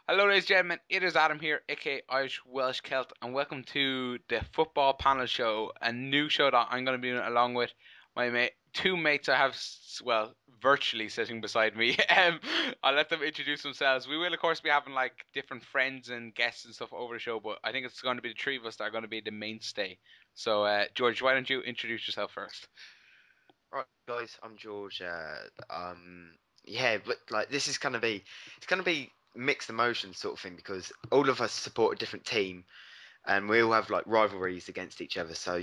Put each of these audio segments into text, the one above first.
Hello, ladies and gentlemen. It is Adam here, aka Irish Welsh Celt, and welcome to the Football Panel Show, a new show that I'm going to be doing along with my two mates I have, well, virtually sitting beside me. I'll let them introduce themselves. We will, of course, be having like different friends and guests and stuff over the show, but I think it's going to be the three of us that are going to be the mainstay. So, George, why don't you introduce yourself first? Right, guys, I'm George. Yeah, but like this is gonna be mixed emotions sort of thing because all of us support a different team and we all have like rivalries against each other. So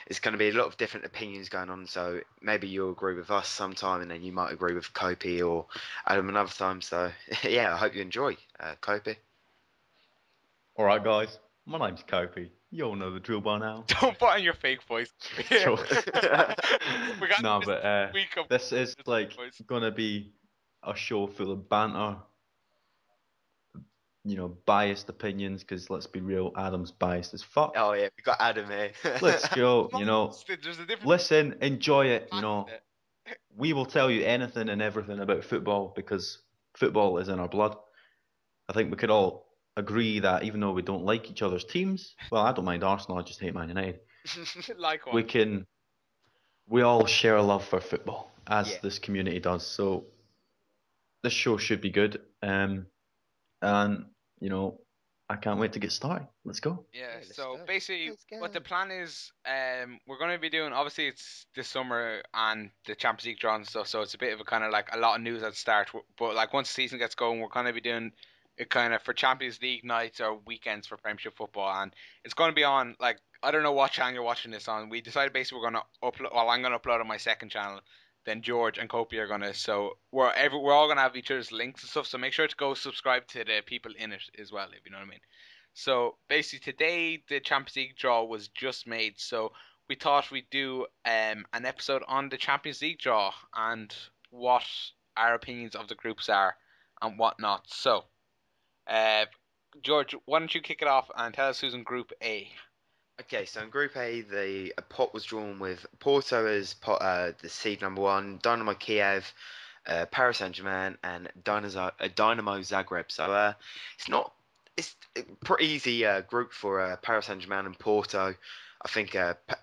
it's gonna be a lot of different opinions going on. So maybe you'll agree with us sometime, and then you might agree with Copey or Adam another time. So yeah, I hope you enjoy, Copey. Alright, guys, my name's Copey. You all know the drill by now. Don't put on your fake voice. we Sure. got No, this but week of this is like voice. gonna be a show full of banter, biased opinions, because let's be real, Adam's biased as fuck. Oh yeah, we got Adam here. Let's go, There's a different listen, enjoy it, facet. We will tell you anything and everything about football because football is in our blood. I think we could all agree that even though we don't like each other's teams, well, I don't mind Arsenal, I just hate Man United. Likewise. We can we all share a love for football, as Yeah. this community does. So this show should be good. And you know, I can't wait to get started. Let's go. Yeah, Yeah, let's so go. basically Let's what go. the plan is, we're going to be doing, obviously it's this summer and the Champions League draw and stuff, so it's a bit of a kind of like a lot of news at the start, but like once the season gets going, we're going to be doing it kind of for Champions League nights or weekends for Premiership football, and it's going to be on, like, I don't know what channel you're watching this on. We decided basically we're going to upload, well, I'm going to upload on my second channel, then George and Copey are going to, so we're all going to have each other's links and stuff, so make sure to go subscribe to the people in it as well, if you know what I mean. So basically, today the Champions League draw was just made, so we thought we'd do an episode on the Champions League draw and what our opinions of the groups are and whatnot. So, uh, George, why don't you kick it off and tell us who's in Group A? Okay, so in Group A, a pot was drawn with Porto as the seed number one, Dynamo Kiev, Paris Saint-Germain, and Dynamo Zagreb. So it's not it's a pretty easy group for Paris Saint-Germain and Porto. I think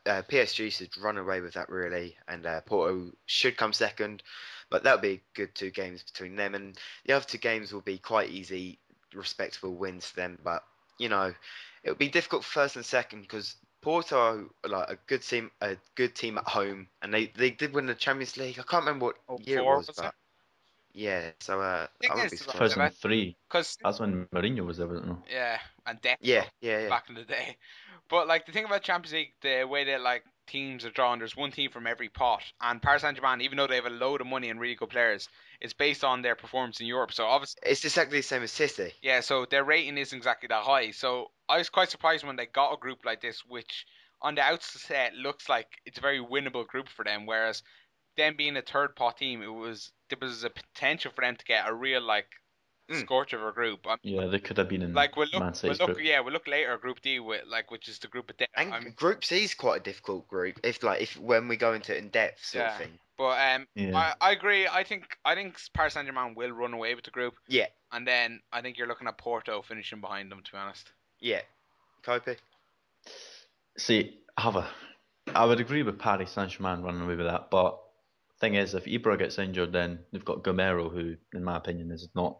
PSG should run away with that really, and Porto should come second. But that'll be good two games between them, and the other two games will be quite easy, respectable wins for them. But you know it would be difficult first and second because Porto are like a good team at home, and they did win the Champions League. I can't remember what Oh, year it four was, was it? but yeah. So Thing I wouldn't be is, like, surprised. 2003. because That's when Mourinho was there, wasn't it? yeah, and Deco Yeah, yeah, yeah, back in the day. But like the thing about Champions League, the way that like teams are drawn, there's one team from every pot, and Paris Saint Germain, even though they have a load of money and really good players, it's based on their performance in Europe. So obviously, it's exactly the same as City. yeah, so their rating isn't exactly that high. So I was quite surprised when they got a group like this, which on the outset looks like it's a very winnable group for them. Whereas them being a third pot team, there was a potential for them to get a real like Mm. scorch of a group. Yeah, they could have been in Like we'll look, Man City's group. we'll look later at Group D with like which is the group of death. I mean, And Group C is quite a difficult group if when we go into it in depth sort of yeah, thing. but Yeah. I agree. I think Paris Saint Germain will run away with the group, Yeah, and then I think you're looking at Porto finishing behind them. To be honest, yeah. Copy. See, I would agree with Paris Saint-Germain running away with that, but thing is, if Ibra gets injured, then they've got Gamero, who, in my opinion, is not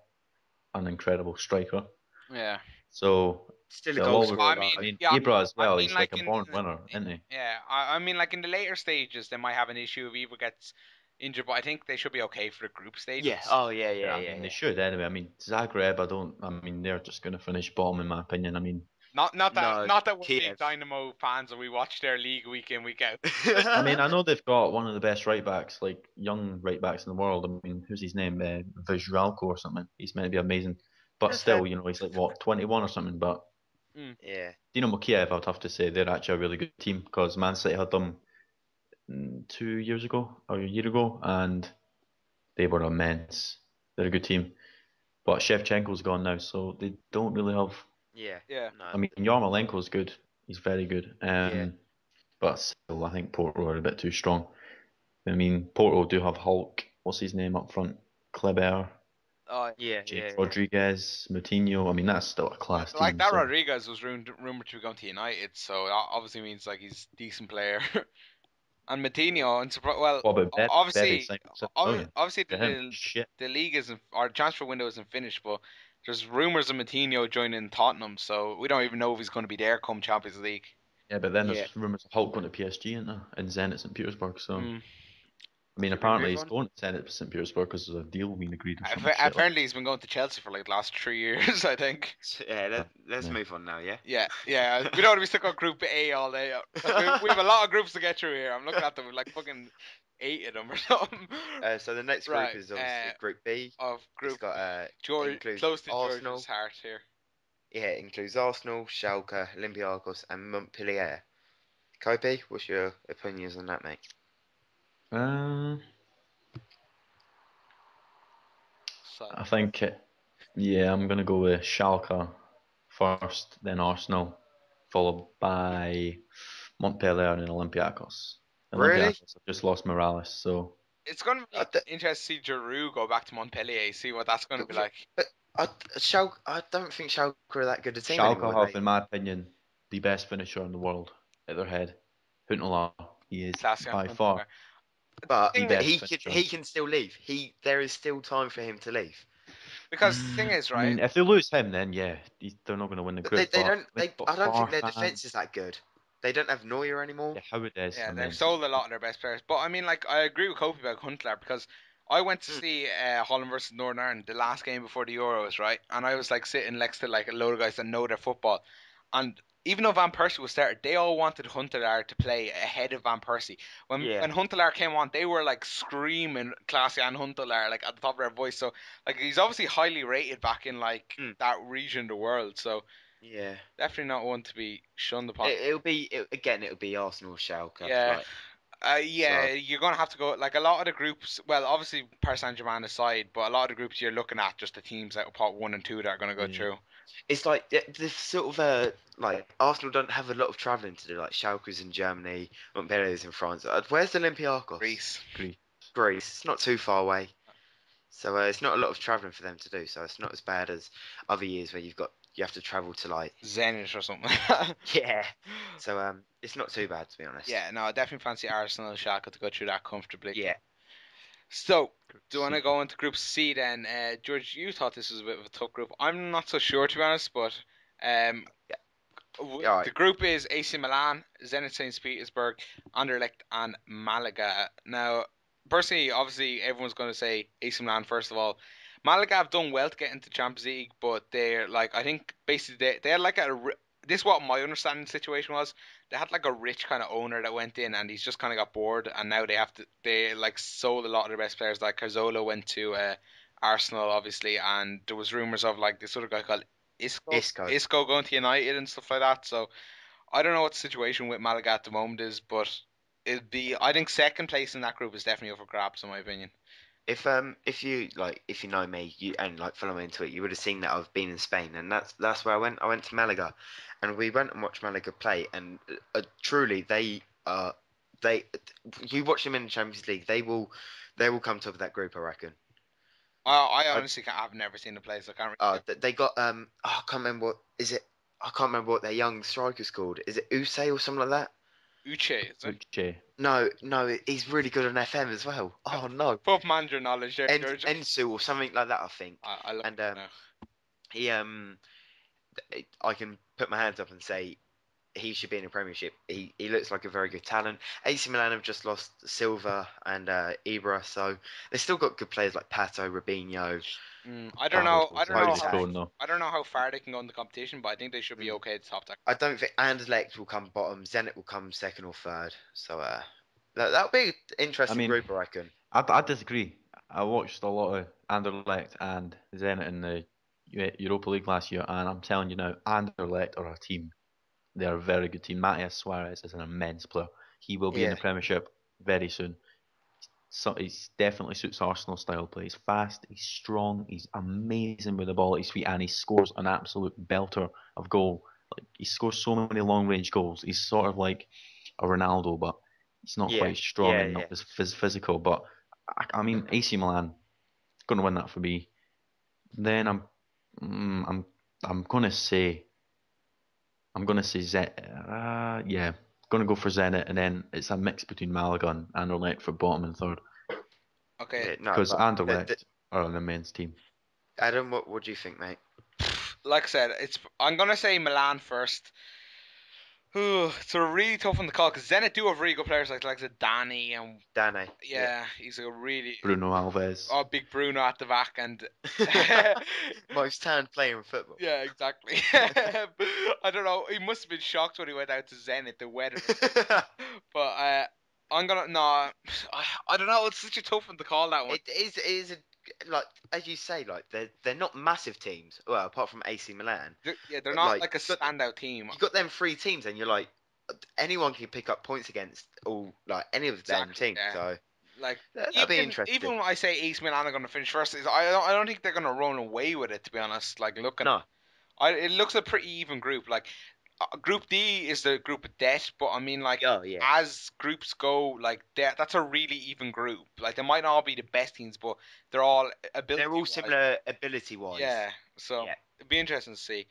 an incredible striker. yeah. So Still a they'll goal always. I scorer mean, I though. mean, yeah. Ibra as I well. mean, He's like like a born winner, isn't he? yeah. I mean, like in the later stages, they might have an issue if Eva gets injured, but I think they should be okay for the group Yeah. stages. Oh yeah, Yeah, yeah, I yeah, mean they yeah. should anyway. I mean Zagreb, I don't. I mean they're just going to finish bottom in my opinion. I mean, No, Not that we're big Kiev. Dynamo fans and we watch their league week in week out. I know they've got one of the best right backs, like young right backs in the world. I mean, who's his name? Vizjalko or something. He's meant to be amazing, but Fair. still, he's like what 21 or something. But Mm. Yeah. Dinamo Kiev, I'd have to say they're actually a really good team because Man City had them 2 years ago or a year ago, and they were immense. They're a good team, but Shevchenko's gone now, so they don't really have. Yeah. Yeah. I No. mean, Yarmolenko's good. He's very good. Yeah. But still, I think Porto are a bit too strong. I mean, Porto do have Hulk. What's his name up front? Kleber. Oh, Yeah, James yeah, yeah. Rodriguez, Moutinho. I mean, that's still a class like team. that So Rodriguez was rumored to be going to United, so that obviously means like he's a decent player. And Moutinho, and well, what about Berry obviously, signed for 7 million? obviously Get him. Shit. the league isn't, or transfer window isn't finished, but there's rumors of Moutinho joining Tottenham, so we don't even know if he's going to be there come Champions League. Yeah, but then Yeah. there's rumours of Hulk going to PSG and Zenit St. Petersburg. So Mm. I mean, Should we apparently move he's on? going to Zenit St. Petersburg because there's a deal being agreed or some shit like Apparently, he's been going to Chelsea for like the last 3 years, I think. So, yeah, that. let's Yeah. move on now, yeah? Yeah, yeah. We don't want to be stuck on Group A all day because we have a lot of groups to get through here. I'm looking at them like fucking 8 of them or something. So the next group Right. is obviously Group B. Of It's Group got George, includes close to George's Arsenal. heart here. Yeah, it includes Arsenal, Schalke, Olympiacos, and Montpellier. Copey, what's your opinions on that, mate? Um, So I think, yeah, I'm gonna go with Schalke first, then Arsenal, followed by Montpellier and Olympiacos. Really? Olympiacos have just lost Morales, so it's going to I, be interesting to see Giroud go back to Montpellier, see what that's going to be but, like. but I don't think Schalke are that good a team Schalke anymore. have, in my opinion, the best finisher in the world at their head. Huntelaar, he is Sebastian by far Huntelaar. But the Thing best finisher. he can still leave. There is still time for him to leave. because the thing is, I right? mean, if they lose him, then yeah, they're not going to win the But they, group. they But don't when they you've got I don't think their Farfan, defense is that good. They don't have Neuer anymore. yeah, Howard is Yeah, they've immense. sold a lot of their best players. But I mean, like, I agree with Copey about Huntelaar because I went to Mm, see Holland versus Northern Ireland, the last game before the Euros, right? And I was like sitting next to like a load of guys that know their football. And even though Van Persie was started, they all wanted Huntelaar to play ahead of Van Persie. yeah. When Huntelaar came on, they were like screaming Classy and Huntelaar like at the top of their voice. So like he's obviously highly rated back in like Mm, that region of the world. So yeah. definitely not one to be shunned upon. It'll be Arsenal, Schalke, Yeah, like yeah, so. you're gonna have to go like a lot of the groups. Well, obviously Paris Saint-Germain aside, but a lot of the groups you're looking at just the teams that pot 1 and 2 that are gonna go Yeah. through. It's like the sort of like Arsenal don't have a lot of travelling to do. Like Schalke's in Germany, Montpellier's in France. Where's Olympiacos? Greece, Agree. Greece. It's not too far away, so it's not a lot of travelling for them to do. So it's not as bad as other years where you have to travel to like Zenit or something. yeah. So it's not too bad to be honest. Yeah, no, I definitely fancy Arsenal and Schalke to go through that comfortably. Yeah. So, Group do you want to C. go into Group C then? George, you thought this was a bit of a tough group. I'm not so sure to be honest, but um, Yeah. All the right. group is AC Milan, Zenit St. Petersburg, Anderlecht, and Malaga. Now, personally, obviously, everyone's going to say AC Milan first of all. Malaga have done well to get into Champions League, but they're like I think basically they had like this is what my understanding of the situation was. They had like a rich kind of owner that went in, and he's just kind of got bored, and now they like sold a lot of their best players. Like Cazorla went to Arsenal, obviously, and there was rumors of like this other guy called Isco. Isco going to United and stuff like that. So I don't know what the situation with Malaga at the moment is, but it'd be I think second place in that group is definitely up for grabs in my opinion. If you know me and like follow me into it, you would have seen that I've been in Spain, and that's where I went. I went to Malaga, and we went and watched Malaga play, and truly they you watch them in the Champions League, they will come top of that group, I reckon. I I honestly I've never seen the place. I can't really. they got I can't remember what is it. I can't remember what their young striker's called. Is it Usay or something like that? Uche, is it? Uche. No, no, he's really good on FM as well. Oh no, Football manager knowledge there, George. Ensu or something like that, I think. I look And it up now. he I can put my hands up and say he should be in the Premiership. He looks like a very good talent. AC Milan have just lost Silva and Ibra, so they've still got good players like Pato, Robinho, I don't know. Carlos I don't know Ancelotti how. Mozak. going though. I don't know how far they can go in the competition, but I think they should be Mm. okay to top that. I don't think Anderlecht will come bottom. Zenit will come second or third. So that'll be an I interesting mean, group, I reckon. I disagree. I watched a lot of Anderlecht and Zenit in the Europa League last year, and I'm telling you now, Anderlecht are a team. They're a very good team. Matias Suarez is an immense player. He will be in Yeah, the Premiership very soon. So he definitely suits Arsenal style play. He's fast, he's strong, he's amazing with the ball at his feet, and he scores an absolute belter of goal. Like he scores so many long range goals. He's sort of like a Ronaldo, but he's not yeah, quite strong yeah, and not yeah. as physical. But I mean, AC Milan going to win that for me. Then I'm gonna say yeah, gonna go for Zenit, and then it's a mix between Malaga and Anderlecht for bottom and third, Okay, Yeah, no, because but Anderlecht are an immense team. Adam, what do you think, mate? like I said, I'm gonna say Milan first. Ooh, it's a really tough one to call because Zenit do have really good players like Danny and Danny. yeah, he's a really Bruno Alves. big Bruno at the back and Most tanned player in football. yeah, exactly. I don't know. He must have been shocked when he went out to Zenit. The weather, but I'm gonna no. I don't know. It's such a tough one to call that one. It is like as you say, like they're not massive teams. Well, apart from AC Milan, Yeah, they're but not like like a standout team. you got them three teams, and you're like anyone can pick up points against all like any of them Exactly. teams. Yeah. So Like that'll be even interesting. when I say AC Milan are going to finish first, I don't think they're going to run away with it. To be honest, like looking, No, it looks a pretty even group. Like Group D is the group of death, but I mean like yeah, yeah, as groups go, like that's a really even group. Like they might not all be the best teams, but they're all they're ability all wise. similar ability wise. Yeah, so Yeah. it'd be interesting to see.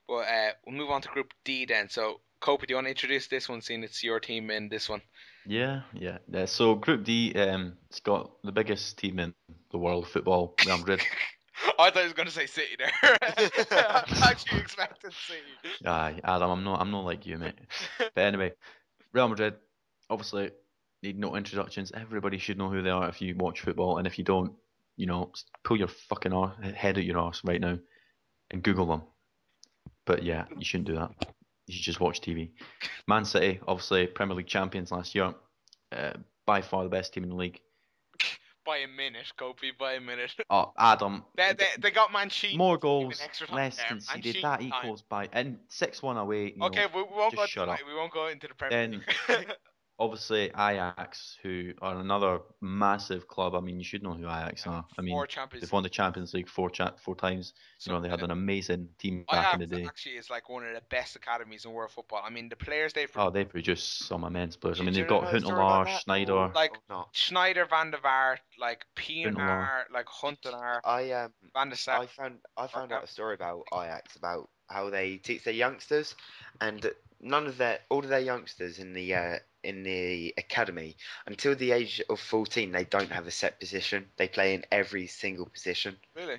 But we'll move on to Group D then. So Copey, do you want to introduce this one, seeing it's your team in this one? Yeah. So Group D, it's got the biggest team in the world, football, Real Madrid. I thought he was going to say City there. I actually expected City. Aye, Adam, I'm not like you, mate. But anyway, Real Madrid, obviously, need no introductions. Everybody should know who they are if you watch football, and if you don't, pull your fucking head out your arse right now and Google them. But yeah, you shouldn't do that. You should just watch TV. Man City, obviously Premier League champions last year, uh, by far the best team in the league. By a minute, Copey, by a minute. Oh, Adam, They got Mancini more even goals, extra time less there. conceded. Mancini That time. equals by and 6-1 away. Okay, we won't Just go to shut up. we won't go into the Premier Then League. obviously Ajax, who are another massive club. I mean, you should know who Ajax Yeah, are. I mean, four Champions they've League. won the Champions League four times. So They had an amazing team back in the Ajax day. actually is like one of the best academies in world football. I mean, the players they've Oh, they produce some immense players. I mean, Do they've you got know a story about Huntelaar, that Schneider, like or not? Schneider, Van der Vaart, like Huntelaar. Pienaar, like Huntelaar, I Van der Sar. I found out a story about Ajax about how they teach their youngsters, and all of their youngsters in the academy until the age of 14 they don't have a set position. They play in every single position. Really?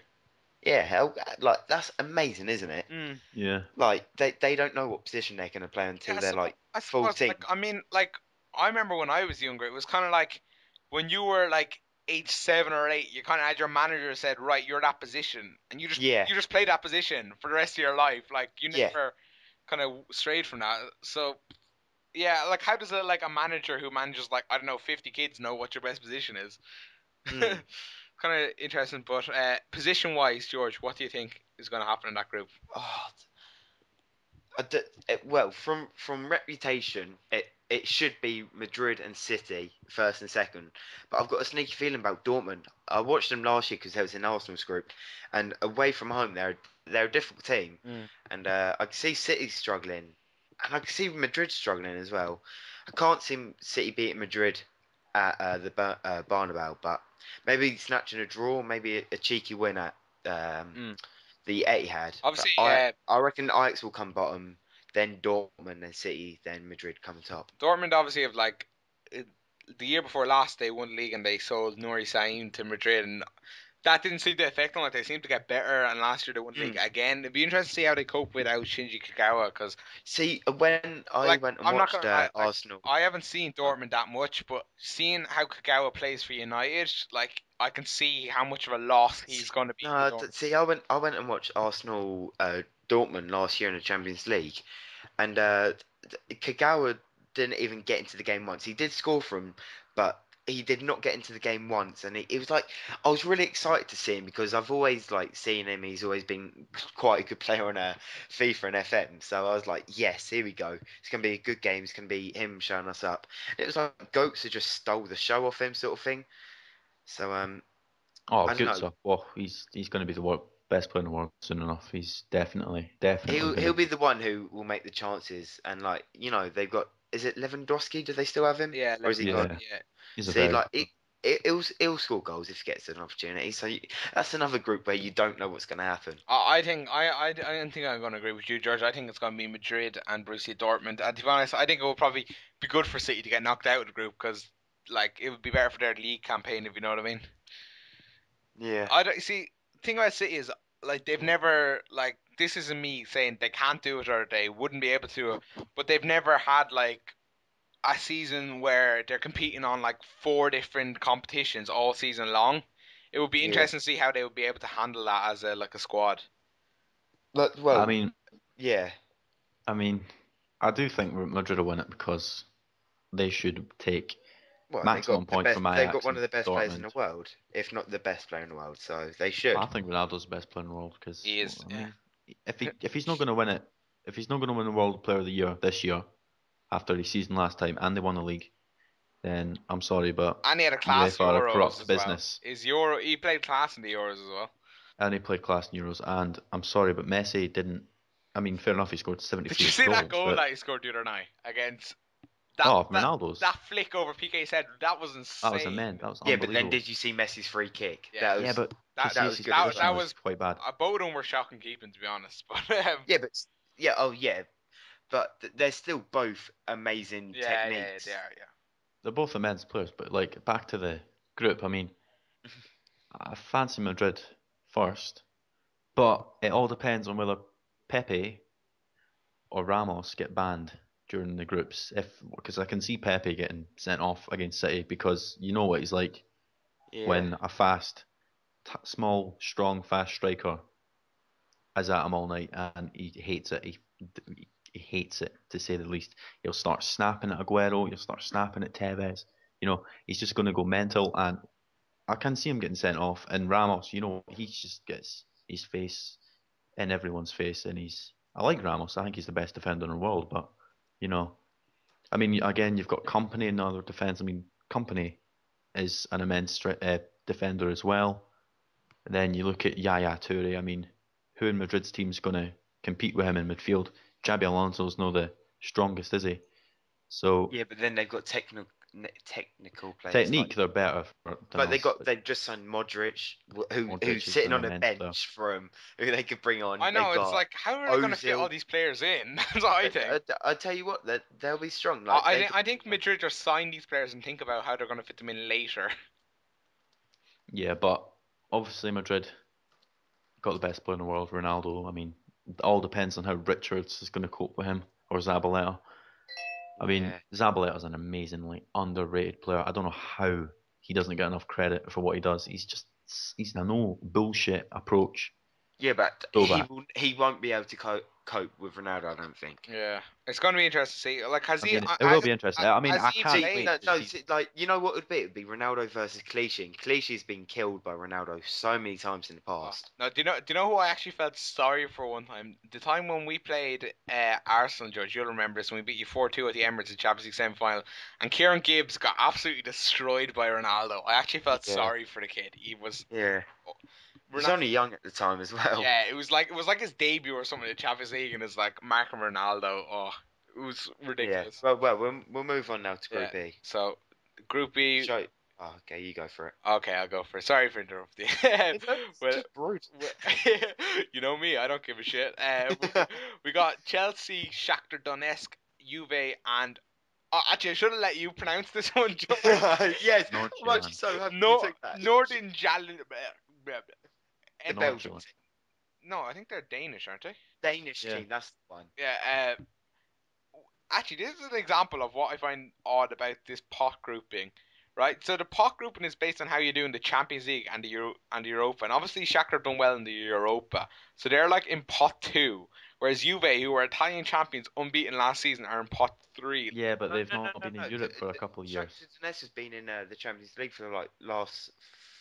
Yeah, like that's amazing, isn't it? Mm. Yeah. Like they don't know what position they're gonna play until Yeah, they're so like I suppose 14. like I mean like I remember when I was younger, it was kind of like when you were like age 7 or 8, you kind of had your manager said, right, you're that position, and Yeah, you just play that position for the rest of your life. Like you yeah. never kind of strayed from that. So yeah, like how does a manager who manages like I don't know 50 kids know what your best position is? Hmm. Kind of interesting, but position wise, George, what do you think is going to happen in that group? Oh, well, from reputation, it should be Madrid and City first and second. But I've got a sneaky feeling about Dortmund. I watched them last year because they was in Arsenal's group, and away from home, they're a difficult team, Mm. and I can see City struggling, and I can see Madrid struggling as well. I can't see City beating Madrid at the Bernabeu, but maybe snatching a draw, maybe a cheeky win at Mm. the Etihad. But Obviously, I reckon Ajax will come bottom, then Dortmund, then City, then Madrid come top. Dortmund obviously have like it, the year before last they won the league and they sold Nuri Sahin to Madrid and that didn't seem to affect them. Like they seemed to get better and last year they won the league Mm. again. It'd be interesting to see how they cope without Shinji Kagawa because See, when I like went and I'm not watched gonna lie, like Arsenal, I haven't seen uh, Dortmund that much, but seeing how Kagawa plays for United, like I can see how much of a loss he's see, going to be to no, Dortmund. see, I went and watched Arsenal Dortmund last year in the Champions League, and Kagawa didn't even get into the game once. He did score for him, but he did not get into the game once. And it was like I was really excited to see him because I've always like seen him. He's always been quite a good player on FIFA and FM. So I was like, yes, here we go. It's gonna be a good game. It's gonna be him showing us up. It was like Goats had just stole the show off him, sort of thing. So Oh, I don't good know. stuff. Well, he's going to be the best player in the world soon enough. He's definitely He'll going be the one who will make the chances. And they've got. Is it Lewandowski? Do they still have him, Yeah, or is he gone? Yeah, Lewandowski. Yeah, he's a See, very like good player. He'll score goals if he gets an opportunity. So that's another group where you don't know what's going to happen. I think I don't think I'm going to agree with you, George. I think it's going to be Madrid and Borussia Dortmund. And to be honest, I think it will probably be good for City to get knocked out of the group because like it would be better for their league campaign, if you know what I mean. Yeah, I don't see. The thing about City is like they've never like this isn't me saying they can't do it or they wouldn't be able to, but they've never had like a season where they're competing on like four different competitions all season long. It would be yeah. interesting to see how they would be able to handle that as a squad. I Well, mean, yeah. I mean, I do think Madrid will win it because they should take Well, maximum points from they've got Ajax one of and the best players in Dortmund. the world, if not the best player in the world. So they I should. think Ronaldo's the best player in the world because, He is, I yeah. mean, if he's not going to win it, if he's not going to win the World Player of the Year this year after his season last time and they won the league, then I'm sorry, but And he had a class UEFA are a Euros corrupt as well. business, He played class in the Euros as well. and he played class in Euros. And I'm sorry, but Messi didn't. I mean, fair enough, he scored Did you 73 see that goals, goal but that he scored the other night against oh, Ronaldo's, that flick over PK's head? That was that was insane. immense, that was Yeah, but then unbelievable. did you see Messi's free kick? Yeah, Yeah, but That that was Casillas' good as position that well. was was quite bad. both of them were shocking keeping, to be honest. But Yeah, but yeah, oh yeah, but they're still both amazing yeah, they techniques. are. Yeah, They're both immense players, but like back to the group, I mean, I fancy Madrid first, but it all depends on whether Pepe or Ramos get banned during the groups. If because I can see Pepe getting sent off against City because you know what he's like Yeah, when a fast, small, strong, fast striker is at him all night and he hates it. He hates it to say the least. He'll start snapping at Aguero. He'll start snapping at Tevez. You know, he's just going to go mental, and I can see him getting sent off. And Ramos, you know, he just gets his face in everyone's face, and he's. I like Ramos. I think he's the best defender in the world, but you know, I mean, again, you've got Company in the other defense. I mean, Company is an immense defender as well. And then you look at Yaya Toure. I mean, who in Madrid's team's going to compete with him in midfield? Xabi Alonso's no the strongest, is he? So yeah, but then they've got technical players like. technique, they're better than But us. But they've just signed Modric, who's Modric is sitting an on a immense player. bench from who they could bring on. I They've know. It's got like how are they going to fit all Ozil. these players in? That's what I think. I tell you what, they'll be strong. Like they got, I think Madrid just sign these players and think about how they're going to fit them in later. Yeah, but obviously Madrid got the best player in the world, Ronaldo. I mean, it all depends on how Richards is going to cope with him or Zabaleta. I mean, yeah, Zabaleta's an amazingly underrated player. I don't know how he doesn't get enough credit for what he does. He's a no bullshit approach yeah, but fullback. he won't be able to cope with Ronaldo. I don't think. Yeah, it's going to be interesting to see. Like, I mean, it will be interesting. I mean, has I he can't See, wait no, played? to no, see. see, like you know what it would be? It would be Ronaldo versus Clichy. Clichy's been killed by Ronaldo so many times in the Oh. past. No, do you know who I actually felt sorry for one time? The time when we played Arsenal, Judge, you'll remember this when we beat you 4-2 at the Emirates in Champions League semi-final, and Kieran Gibbs got absolutely destroyed by Ronaldo. I actually felt Yeah, sorry for the kid. He was, yeah. oh, He's only young at the time as well. yeah, it was like his debut or something in the Champions League, and it's like Marco Ronaldo. Oh, it was Yeah. ridiculous. Well, we'll move on now to Yeah. Group E. So, Group B. Show. Oh, okay, you go for it. Okay, I'll go for it. Sorry for interrupting. It's well, just rude. well you know me, I don't give a shit. We got Chelsea, Shakhtar Donetsk, Juve, and actually, I should have let you pronounce this one, George. Yes, I'm actually Nordsjælland. so happy you No, took that. Northern Jal. The And Belgium Nordsjælland. team, no, I think they're Danish, aren't they? Danish Yeah. team, that's the one. Yeah. Actually, this is an example of what I find odd about this pot grouping, right? So the pot grouping is based on how you do in the Champions League and the Europa, and obviously Shakhtar have done well in the Europa, so they're like in pot two, whereas Juve, who were Italian champions, unbeaten last season, are in pot three. Yeah, but No, they've no, no, not no, been in no. Europe for a couple of years. Shakhtar Donetsk has been in the Champions League for like last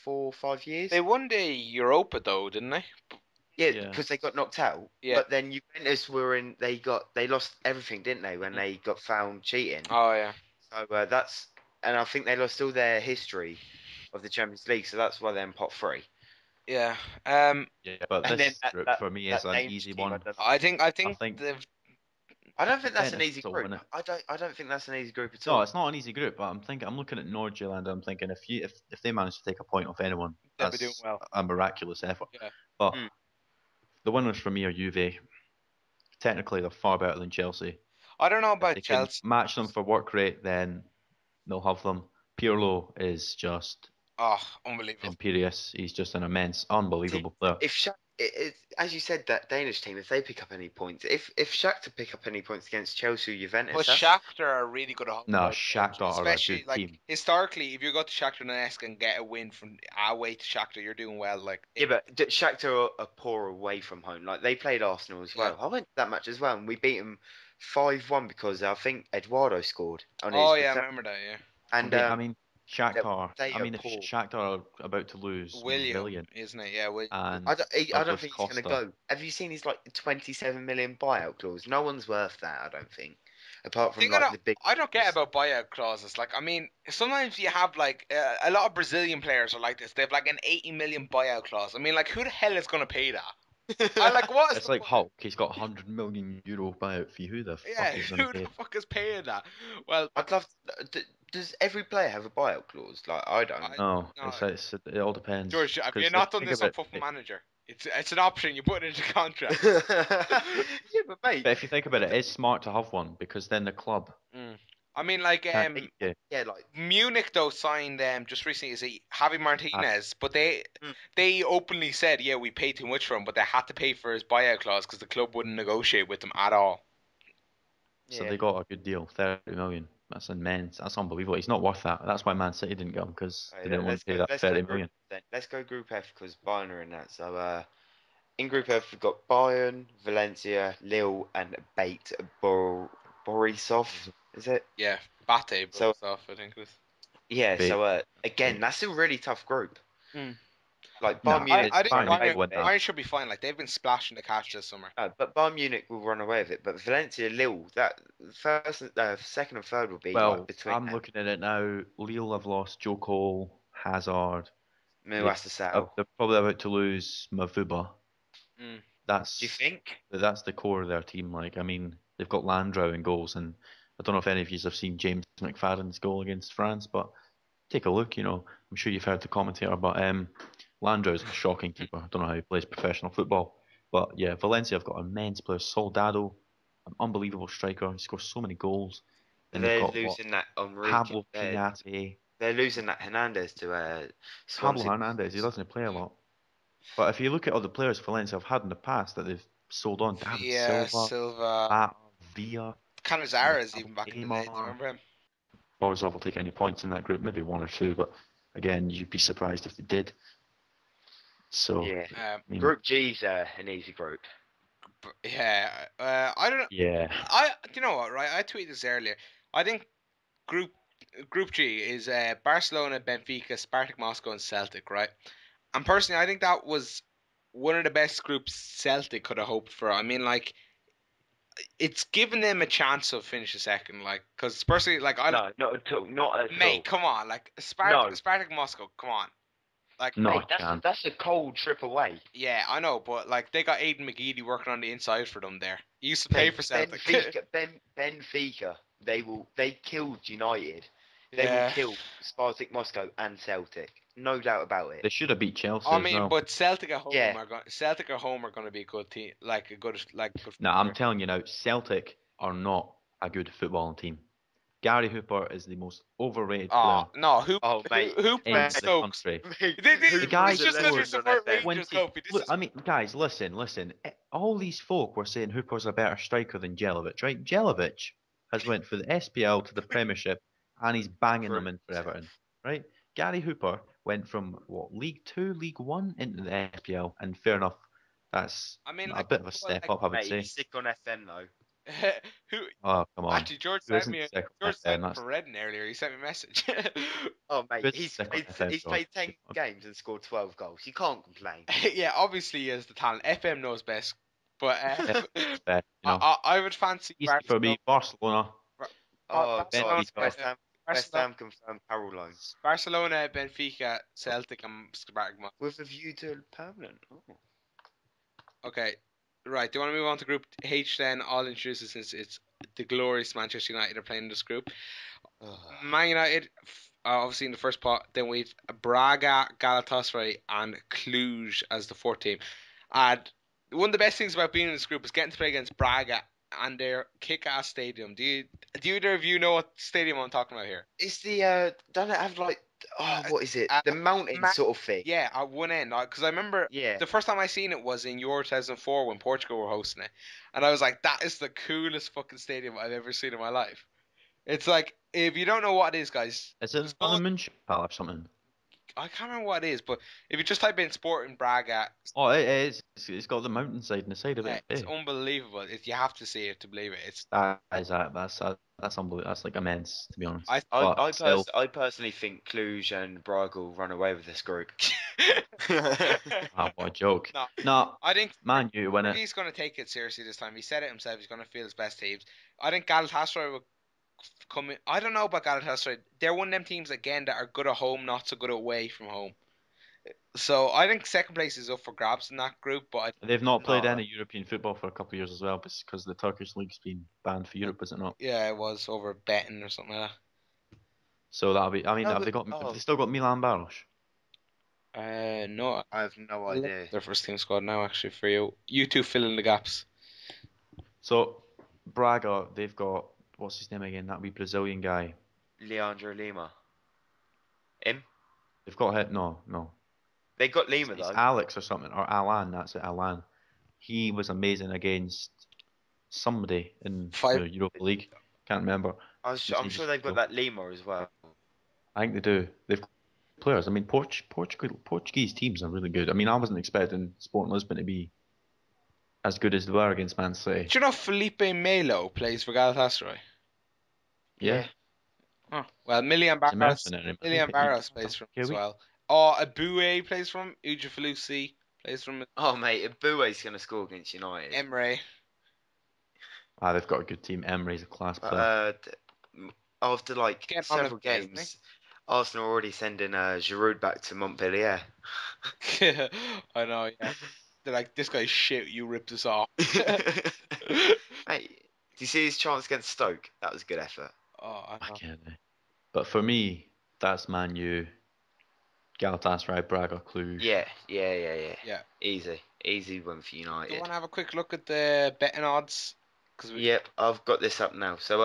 4 or 5 years. They won the Europa though, didn't they? Yeah, Yeah. because they got knocked out. Yeah. But then Juventus were in. They lost everything, didn't they, when they got found cheating? Oh yeah. So that's and I think they lost all their history of the Champions League. So that's why they're in pot three. Yeah. Yeah, but And then this group for me is that an Danish easy team, I one. don't know. I I think think they've I don't think that's an Juventus easy will group. win it. I don't think that's an easy group at No, all. it's not an easy group, but I'm looking at Nordjylland. I'm thinking if they manage to take a point off anyone, They'll be doing that's well. a miraculous effort. Yeah. But Mm. the winners for me are Juve. Technically, they're far better than Chelsea. I don't know If about they can Chelsea. match them for work rate, then they'll have them. Pirlo is just Oh, unbelievable. imperious. He's just an immense, See, unbelievable player. if as you said, that Danish team, if they pick up any points, if Shakhtar pick up any points against Chelsea or But Juventus, Shakhtar are really good at home No, crowd games, Shakhtar are a especially good like team. historically. If you go to Shakhtar Donetsk and get a win from away to Shakhtar, you're doing well. Like, yeah, but Shakhtar are poor away from home. Like they played Arsenal as yeah. well. I went to that match as well, and we beat them 5-1 because I think Eduardo scored on Oh his yeah, I return. remember that. Yeah. And I mean, Shakhtar. they I are mean, if poor. Shakhtar are about to lose William, Willian isn't it? Yeah. and I don't Douglas think he's going to Costa, go. Have you seen his like 27 million buyout clause? No one's worth that, I don't think. Apart from Thing like the big. I don't get about buyout clauses. Like, I mean, sometimes you have like a lot of Brazilian players are like this. They have like an 80 million buyout clause. I mean, like, who the hell is going to pay that? I like, what is it's the like point? Hulk. He's got 100 million euro buyout fee. Who the Yeah, fuck is going to who pay the it? fuck is paying that? Well, I'd love. Does every player have a buyout clause? Like I don't. I No, no, it all depends. George, have you Because if not you done think this about on it, Football Manager? It's an option you put into contract. Yeah, but mate, but if you think about it, it's smart to have one because then the club Mm. I mean, like can't beat you. yeah, like Munich though signed just recently is Javi Ah, Martinez, but they openly said, yeah, we paid too much for him, but they had to pay for his buyout clause because the club wouldn't negotiate with him at all. so yeah. they got a good deal, 30 million. That's immense. That's unbelievable. He's not worth that. That's why Man City didn't get him because they Alright, didn't want to pay that let's go 30 group million. then. Let's go Group F because Bayern are in that. So in Group F we've got Bayern, Valencia, Lille, and Bate Borisov. Is it? Yeah, Bate So Borisov, I think it was. yeah. Bait, So again, bait. that's a really tough group. Mm. Like Bayern Nah, Munich I it's think run Bayern Munich away Bayern, win with it. that. Bayern should be fine. Like they've been splashing the cash this summer. But Bayern Munich will run away with it. But Valencia, Lille, that first, second, and third will be like Well, between I'm them. looking at it now. Lille have lost Joe Cole, Hazard. Muasasau. They're probably about to lose Mavuba. Mm. Do you That's think? that's the core of their team. Like, I mean, they've got Landreau in goals, and I don't know if any of you have seen James McFadden's goal against France, but take a look. I'm sure you've heard the commentator, but Landreau's a shocking keeper. I don't know how he plays professional football, but yeah, Valencia have got immense players. Soldado, an unbelievable striker. He scores so many goals. But Then they've they're got what? losing that Enrique. Pablo Piatti, They're losing that Hernandez to Pablo Swansea. Hernandez. He doesn't play a lot. But if you look at all the players Valencia have had in the past that they've sold on, David Villa, Silva, Silva, Matt Villa, Cannizara's even back in the day. Do you Neymar, remember him? Borisov will take any points in that group, maybe one or two, but again, you'd be surprised if they did. So, Yeah. Um, I mean, Group G's an easy group. yeah. I don't know. yeah, You know what? Right, I tweeted this earlier. I think Group Group G is Barcelona, Benfica, Spartak Moscow, and Celtic. Right. And personally, I think that was one of the best groups Celtic could have hoped for. I mean, like, it's given them a chance of finishing second. Like, because personally, like, No, not at all. Not at all. mate, come on, like, No, Spartak Moscow, come on, like, not mate, a chance. that's a cold trip away. yeah, I know, but like, they got Aidan McGeady working on the inside for them there. He used to play Mate, for Celtic. Benfica. They killed United. They will Yeah. kill Spartak Moscow and Celtic. No doubt about it. They should have beat Chelsea I as mean, well. but Celtic at home Yeah. are going to be a good team, like a good Now, I'm telling you now, Celtic are not a good footballing team. Gary Hooper is the most overrated player Oh no, Oh, mate. who in put the Stokes? country. Mate, The guy It's just because you scored support Rangers, 20. Copey. This Look, is I mean, guys, listen. All these folk were saying Hooper's a better striker than Jelavic, right? Jelavic has went for the SPL to the Premiership, and he's banging them in for Everton, right? Gary Hooper went from what League Two, League One into the SPL, and fair enough, that's I mean, a like, bit of a well, step like, up, I would Mate, say. he's sick on FM though. who Oh, come on, actually George who sent isn't me sick on George signed FM? up for Redden earlier. He sent me a message. Oh, mate, Who isn't sick on FM, he's George? played 10 games and scored 12 goals. You can't complain. Yeah, obviously he has the talent. FM knows best, but FM's best, I would fancy Easy for Barcelona. me, Barcelona, Oh, God. Barcelona, West Ham, West Barcelona, Ham confirmed Carroll loan. Barcelona, Benfica, Celtic, and Spartak Moscow. With a view to permanent. Okay, right. Do you want to move on to Group H then? I'll introduce it since it's the glorious Manchester United are playing in this group. Ugh. Man United, obviously in the first pot. Then we've Braga, Galatasaray, and Cluj as the fourth team. And one of the best things about being in this group is getting to play against Braga and their kick-ass stadium. Do either of you know what stadium I'm talking about here? Is the don't it have like what is it? Uh, The mountain Ma- sort of thing. Yeah, at one end. Because I remember Yeah. the first time I seen it was in Euro 2004 when Portugal were hosting it, and I was like, "That is the coolest fucking stadium I've ever seen in my life." It's like if you don't know what it is, guys, Is it just on the go. Moonshot Pal or something? I can't remember what it is, but if you just type in Sporting Braga, Oh, it is. It's got the mountainside in the side of yeah, it. it's Eh? unbelievable. You have to see it to believe it. It's That's unbelievable. That's like immense, to be honest. I But still, I personally think Cluj and Braga will run away with this group. what a joke. no, No, I think Man U win it. Fergie's going to take it seriously this time. He said it himself. He's going to field his best teams. I think Galatasaray will come in. I don't know about Galatasaray. They're one of them teams again that are good at home, not so good away from home. So I think second place is up for grabs in that group. But They've not played No. any European football for a couple of years as well, because the Turkish league's been banned for Europe, is it not? yeah, it was over betting or something like So that'll be. I mean, No, have but they still got Milan Baros? that. No, I have no I'll look idea. at their first team squad now. Actually, for you, you two fill in the gaps. So Braga, they've got what's his name again? That wee Brazilian guy. Leandro Lima. Him? They've got him. No. They got Lima It's though. Alex or something, or Alan. That's it, Alan. He was amazing against somebody in Five. the Europa League. Can't remember. I'm sure they've got that Lima as well. I think they do. They've got players. I mean, Portuguese teams are really good. I mean, I wasn't expecting Sporting Lisbon to be as good as they were against Man City. Do you know Felipe Melo plays for Galatasaray? Yeah, Yeah. Oh, well, Milian it's a Barros, mercenary. Man. Milian Barros plays from Okay, as we. well. Oh, Abue plays from Ujafalusi plays from Oh mate, Ibue's gonna score against United. Emre. They've got a good team. Emery's a class player. After like Getting on his several way, isn't games, Arsenal already sending Giroud back to Montpellier. he? I know, yeah. They're like, this guy's shit. You ripped us off. Mate, do you see his chance against Stoke? That was a good effort. Oh, I I know. can't. But for me, that's Man U, Galatasaray, Braga, Cluj. Yeah. Yeah. Easy win for Do you United. want to have a quick look at the betting odds? Because Yep, I've got this up now. So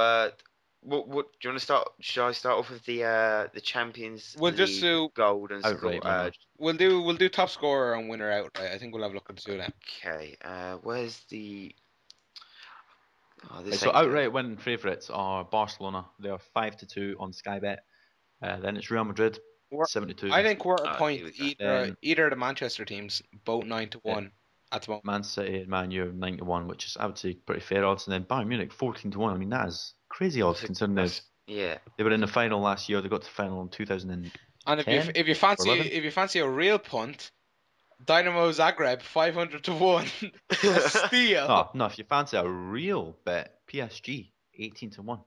what do you want to start? Should I start off with the Champions we'll just League do gold and score? Outright winners. we'll do top scorer and winner outright. I think we'll have a look at the two of them. Okay. Where's the? Oh, Right, this so ain't gonna. outright win favourites are Barcelona. They are 5-2 on Sky Bet. Then it's Real Madrid, We're, 72. I think we're a point Here we go. either of the Manchester teams, both 9-1 at the moment. Man City and Man U are 9-1, which is I would say pretty fair odds. And then Bayern Munich 14-1. I mean that is crazy odds considering Yeah. they were in the final last year. They got to the final in 2010. And if you fancy 11? if you fancy a real punt, Dynamo Zagreb 500-1, a steal. No. If you fancy a real bet, PSG 18-1.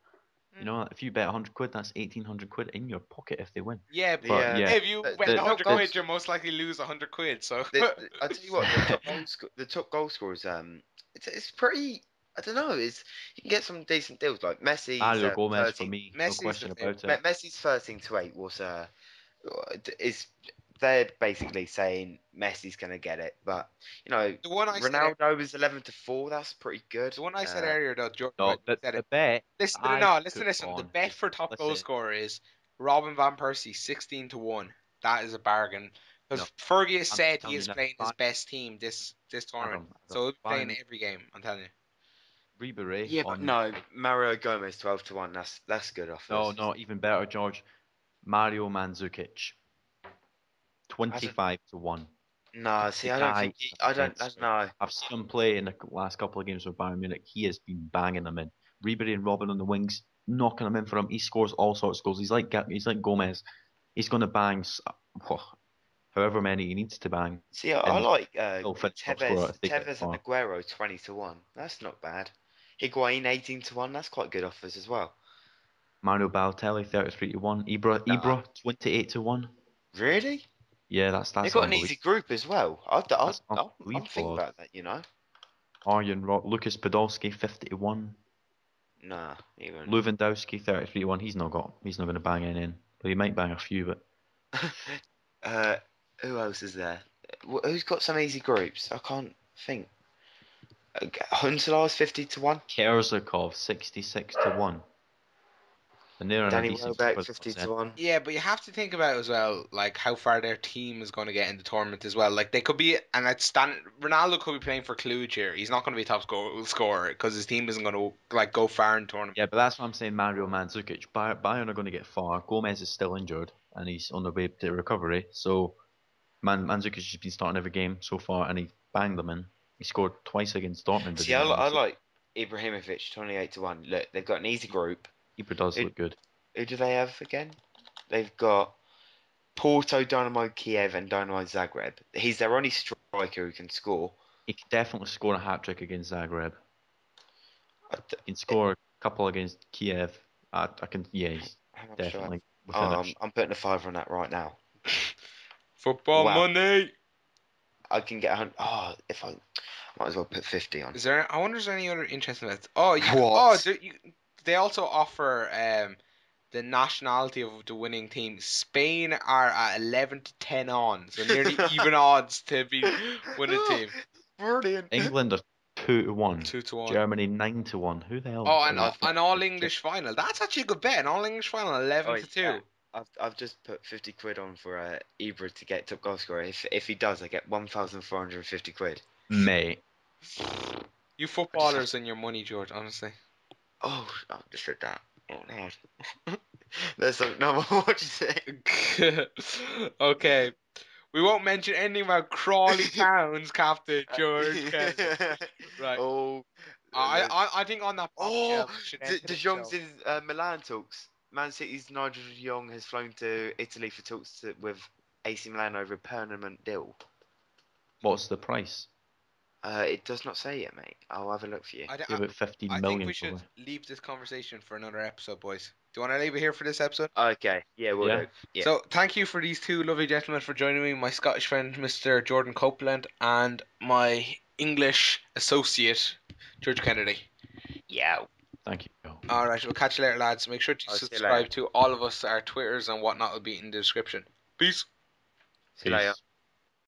You know, if you bet 100 quid, that's 1,800 quid in your pocket if they win. Yeah, The, But yeah, if you the- bet the 100 top quid, you're most likely lose 100 quid. So I tell you what, the top goal scorers, it's pretty. I don't know. You can get some decent deals like Messi's Mario Gomez for 13. me, no Messi's the question favorite. about it. Messi's 13-8 was is they're basically saying Messi's gonna get it, but The one I said, Ronaldo was 11-4. That's pretty good. the one I said earlier, though, Jordan, No, right, you said the it. bet Listen, I put listen. The on bet is for top goal listen. scorer is Robin van Persie 16-1. That is a bargain No, because Fergie has I'm said he telling you is now, playing his best team this tournament, so he'll be playing Bayern every game. I'm telling you. Ribery Yeah, but on. no, Mario Gomez 12-1. That's good offers. No, even better, George. Mario Mandzukic, I don't, 25-1. no, see, The I don't guy think is I a don't monster. know. I've seen him play in the last couple of games with Bayern Munich. He has been banging them in. Ribery and Robin on the wings, knocking them in for him. He scores all sorts of goals. He's like Gomez. He's going to bang however many he needs to bang, See, I and like he'll finish top scorer if they get Tevez and far. Aguero 20-1. That's not bad. Higuain 18-1. That's quite good offers as well. Mario Balotelli 33-1. Ibra 28-1. Really? Yeah, They've that's got an easy unbelievable. group as well. That's I'm thinking unbelievable. about that. Lucas Podolski 50-1. Nah, he won't. Lewandowski 33-1. He's not going to bang any in. But he might bang a few. But uh, who else is there? Who's got some easy groups? I can't think. Huntelaar's 50-1. Kerzakov 66-1. And they're in a Danny decent Welbeck group as well. 50-1. Yeah, but you have to think about as well, like how far their team is going to get in the tournament as well. Like they could be, and it's Ronaldo could be playing for Cluj here. He's not going to be a top scorer because his team isn't going to like go far in the tournament. Yeah, but that's what I'm saying. Mario Mandzukic. Bayern are going to get far. Gomez is still injured, and he's on the way to recovery. So Mandzukic has been starting every game so far, and he banged them in. He scored twice against Dortmund, See, didn't he? I like Ibrahimovic 28-1. Look, they've got an easy group. Keeper does Who, look good. who do they have again? They've got Porto, Dynamo Kiev, and Dynamo Zagreb. He's their only striker who can score. He can definitely score a hat trick against Zagreb. I d- He can score a couple against Kiev. Yeah, he's How much do I have? definitely within Oh, a. I'm putting a fiver on that right now. Football Wow, money. I can get 100. Oh, if I might as well put 50 on. Is there? I wonder if there's any other interesting bets. Oh, What? they also offer the nationality of the winning team. Spain are at 11-10 on, so nearly even odds to be winning team. Brilliant. England are 2-1. 2-1. Germany 9-1. Who the hell Oh, are and these? an all English final. That's actually a good bet. An all English final, Oh 11 to yeah, 2. I've just put 50 quid on for Ibra to get top goal scorer. If he does, I get 1,450 quid. Mate. You I just have footballers and your money, George. Honestly. Oh, I just said that. Oh no. There's some no more. What you say? Okay. We won't mention anything about Crawley Town's captain, George Kennedy. Right. Oh, I, let's. I I think on that Oh, bombshell should end De today's Jong's show. in Milan talks. Man City's Nigel De Jong has flown to Italy for talks with AC Milan over a permanent deal. What's the price? It does not say yet, mate. I'll have a look for you. I, Say I, about 15 I think million we should probably. leave this conversation for another episode, boys. Do you want to leave it here for this episode? Okay, yeah, we'll Yeah. do. Yeah. So, thank you for these two lovely gentlemen for joining me, my Scottish friend, Mr. Jordan Copeland, and my English associate, George Kennedy. Yeah. Thank you. Alright, we'll catch you later, lads. Make sure to I'll see you later. subscribe to all of us. Our Twitters and whatnot will be in the description. Peace. See you later. Peace.